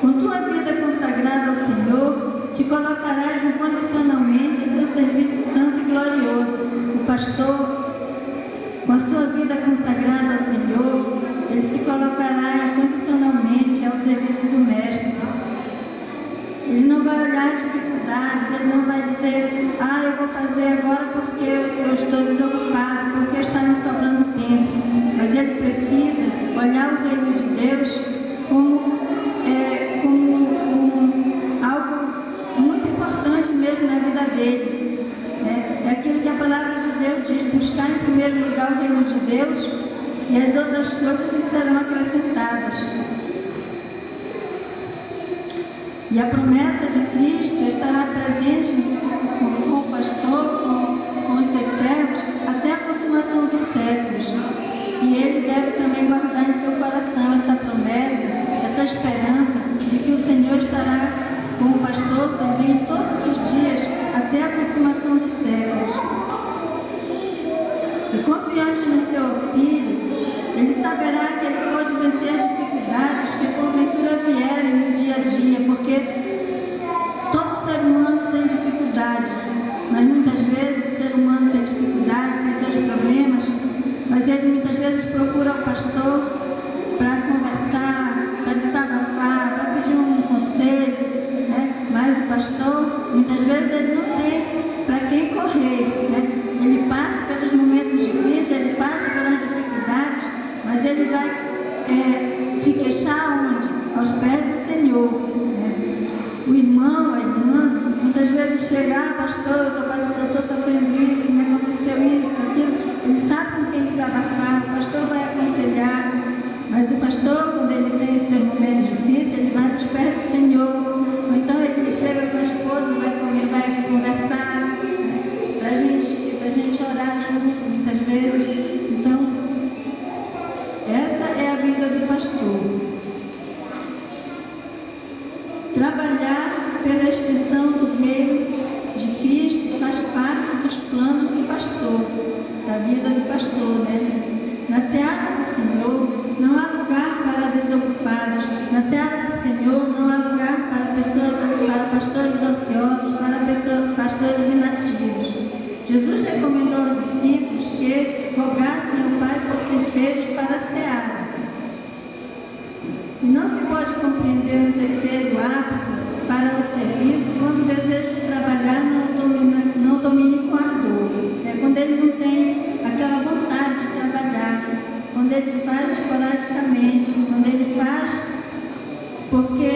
Com tua vida consagrada ao Senhor, te colocarás incondicionalmente em seu serviço santo e glorioso. O pastor, com a sua vida consagrada ao Senhor, ele se colocará incondicionalmente ao serviço do Mestre. Ele não vai olhar dificuldades, ele não vai dizer, eu vou fazer agora porque eu estou desocupado, porque está me sobrando tempo. Mas ele precisa olhar o reino de Deus como algo muito importante mesmo na vida dele. É aquilo que a palavra de Deus diz: buscar em primeiro lugar o reino de Deus e as outras coisas lhe serão acrescentadas. E a promessa de Cristo estará presente com o pastor, com os seus servos, até a consumação dos séculos. E ele deve também guardar em seu coração essa promessa, essa esperança de que o Senhor estará com o pastor também todos os dias, até a consumação dos séculos. E confiante no seu auxílio, ele saberá que ele pode vencer as dificuldades que porventura vierem no dia a dia, porque todo ser humano tem dificuldade, mas muitas vezes o ser humano tem dificuldade, tem seus problemas, mas ele muitas vezes procura o pastor para conversar, para desabafar, para pedir um conselho, né? Mas o pastor, muitas vezes ele não tem para quem correr, né? Ele passa pelos momentos difíceis, ele passa pelas dificuldades, mas ele vai se queixar onde? Aos pés do Senhor, né? O irmão, a irmã, muitas vezes chega, pastor, eu estou sofrendo isso, me aconteceu isso, aquilo. Ele sabe com quem desabafar, o pastor vai aconselhar, mas o pastor, quando ele tem esses momentos difíceis, ele vai aos pés do Senhor. Ou então ele chega com a esposa, vai conversar, para a gente orar junto, muitas vezes. Então, essa é a vida do pastor. Trabalhar pela extensão do reino de Cristo faz parte dos planos do pastor, da vida do pastor, né? Na seara do Senhor não há lugar para desocupados, na seara do Senhor não há lugar para pastores ociosos, para pastores inativos. Jesus recomendou aos discípulos que rogassem ao Pai por ceifeiros para a seara. E não se pode compreender o ceifeiro apto para o serviço quando o desejo de trabalhar não domine com ardor. Quando ele não tem aquela vontade de trabalhar, quando ele faz esporadicamente, quando ele faz porque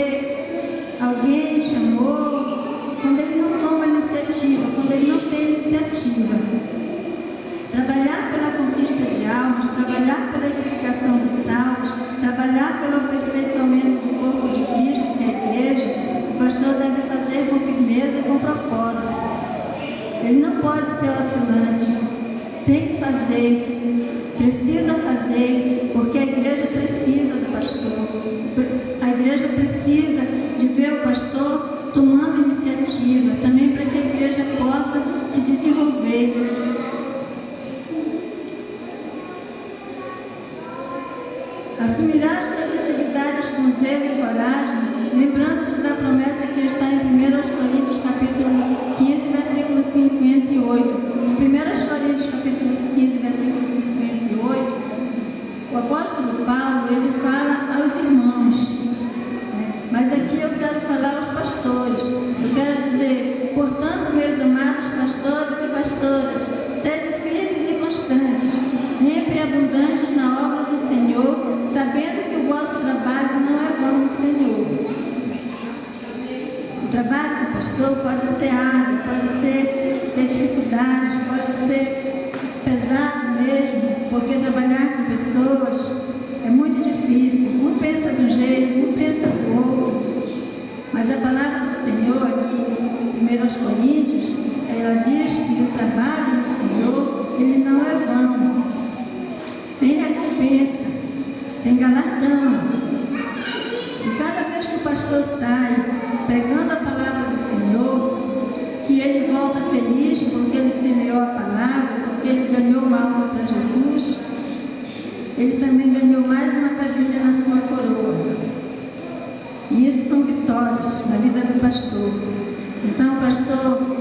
alguém chamou, quando ele não toma iniciativa, quando ele não tem iniciativa. Trabalhar pela conquista de almas, trabalhar pela edificação dos salvos, trabalhar pelo aperfeiçoamento do corpo de Cristo, que é a igreja, o pastor deve fazer com firmeza e com propósito. Ele não pode ser oscilante, tem que fazer, precisa fazer, porque a igreja precisa do pastor. A igreja precisa de ver o pastor tomando iniciativa, também para que a igreja possa se desenvolver. Assumirás as tuas atividades com zelo e coragem, lembrando-te da promessa que está em 1 Coríntios capítulo 15, versículo 58. Em 1 Coríntios capítulo 15, versículo 58, o apóstolo Paulo, ele fala aos irmãos, mas aqui eu quero falar aos pastores. Eu quero dizer, portanto, meus amados pastores e pastoras, sede firmes e constantes, sempre abundantes na obra do Senhor, sabendo que o vosso trabalho não é vão no Senhor. O trabalho do pastor pode ser árduo, pode ter dificuldades, pode ser pesado mesmo, porque trabalhar com pessoas é muito difícil. Um pensa de um jeito, um pensa do outro. Mas a palavra do Senhor, aqui em 1 Coríntios, ela diz que o trabalho do Senhor, ele não é vão. Tem recompensa, tem galardão. E cada vez que o pastor sai pregando a palavra do Senhor, que ele volta feliz porque ele semeou a palavra, porque ele ganhou uma alma para Jesus, ele também ganhou mais uma taguinha na sua coroa. E isso são vitórias na vida do pastor. Então, pastor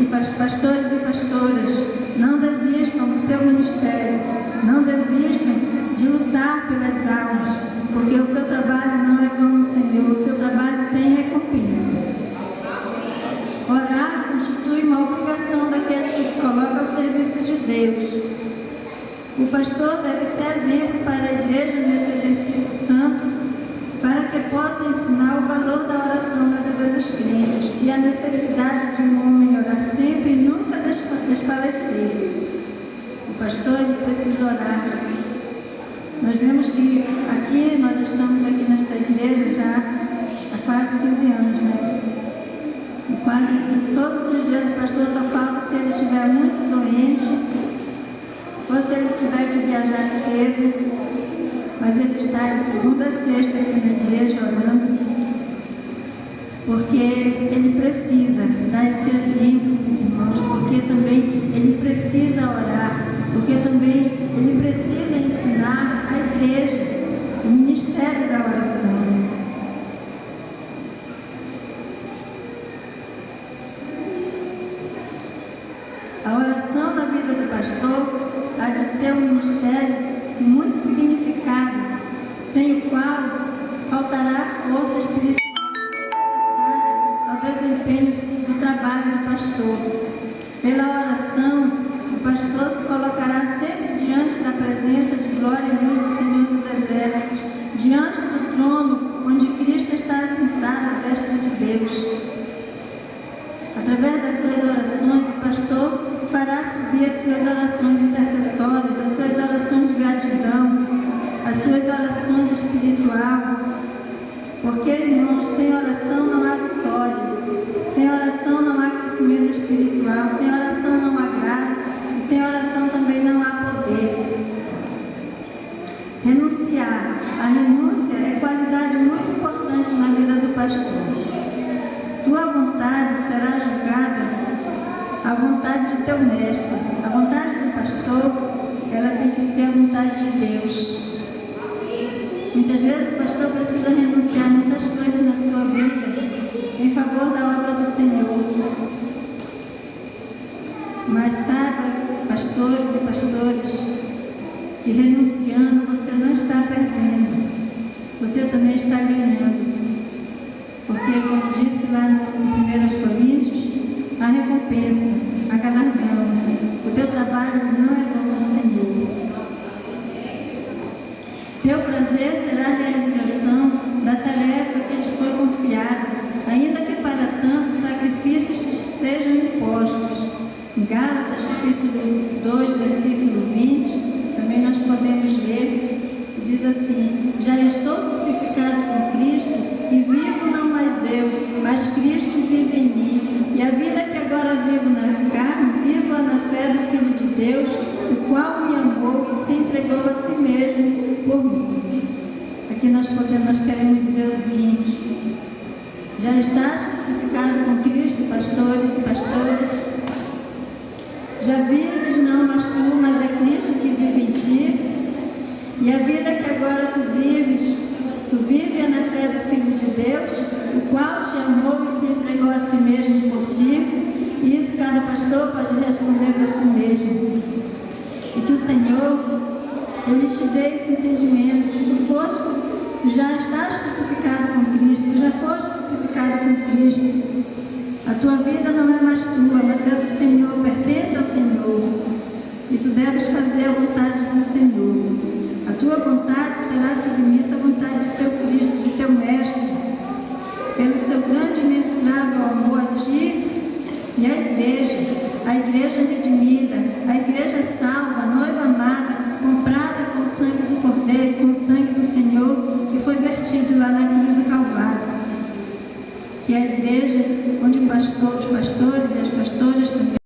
e pastores e pastoras, não desistam do seu ministério, não desistam de lutar pelas almas, porque o seu trabalho não é como o Senhor, o seu trabalho tem recompensa. Orar constitui uma obrigação daquele que se coloca ao serviço de Deus. O pastor deve ser exemplo para a igreja nesse exercício santo, para que possa ensinar o valor da oração na vida dos crentes e a necessidade de um homem orar sempre e nunca desfalecer. O pastor ele precisa orar. Nós vemos que aqui, nós estamos aqui nesta igreja já há quase 15 anos, né? E quase todos os dias o pastor só fala se ele estiver muito doente, ou se ele tiver que viajar cedo, mas ele está de segunda a sexta aqui na igreja orando, porque ele precisa dar esse exemplo, irmãos, porque também ele precisa orar, porque também ele precisa ensinar a igreja, o ministério da oração. A oração na vida do pastor há de ser um ministério de muito significado, sem o qual faltará força espiritual necessária ao desempenho do trabalho do pastor. Pela oração, o pastor se colocará sempre diante da presença de glória e luz do Senhor dos Exércitos, diante do trono onde Cristo está assentado à destra de Deus. Através das suas orações, o pastor fará subir as suas orações intercessórias, as suas orações de gratidão, as suas orações espirituais, porque, irmãos, sem oração não há vitória, sem oração não há crescimento espiritual, sem oração não há graça e sem oração também não há poder. Renunciar. A renúncia é qualidade muito importante na vida do pastor. Tua vontade será julgada a vontade de teu mestre. A vontade do pastor, ela tem que ser a vontade de Deus. Muitas vezes o pastor precisa renunciar a muitas coisas na sua vida em favor da obra do Senhor. Mas saiba, pastores e pastoras, que renunciando você não está perdendo, você também está ganhando. Porque, como disse lá em 1 Coríntios, a recompensa, a galardão, o teu trabalho não é bom no Senhor. Teu prazer será a realização da tarefa que te foi confiada, ainda que para tanto sacrifícios te sejam impostos. Em Gálatas, capítulo 2, versículo 20, também nós podemos ler, diz assim: já estou crucificado com Cristo, e vivo não mais eu, mas Cristo vive em mim. E a vida que agora vivo na carne, vivo-a na fé do Filho de Deus, o qual me amou e se entregou a si mesmo por mim. Aqui nós queremos dizer o seguinte: já estás crucificado com Cristo, pastores e pastoras? Já vives não mais tu, mas é Cristo que vive em ti? E a vida que agora tu vives na fé do Filho de Deus, o qual te amou e se entregou a si mesmo por ti? E isso cada pastor pode responder para si mesmo. E que o Senhor, Ele te dê esse entendimento, que tu já estás crucificado com Cristo, tu já foste crucificado com Cristo. A tua vida não é mais tua, mas é do Senhor, pertence ao Senhor. E tu deves fazer a vontade do Senhor. A tua vontade será submissa à vontade de teu Cristo, de teu Mestre, pelo seu grande e imensurável amor a ti e à igreja redimida, a igreja salva, a noiva amada, comprada com o sangue do Cordeiro, com o sangue do Senhor, que foi vertido lá na cruz do Calvário. Que é a igreja onde os pastores e as pastoras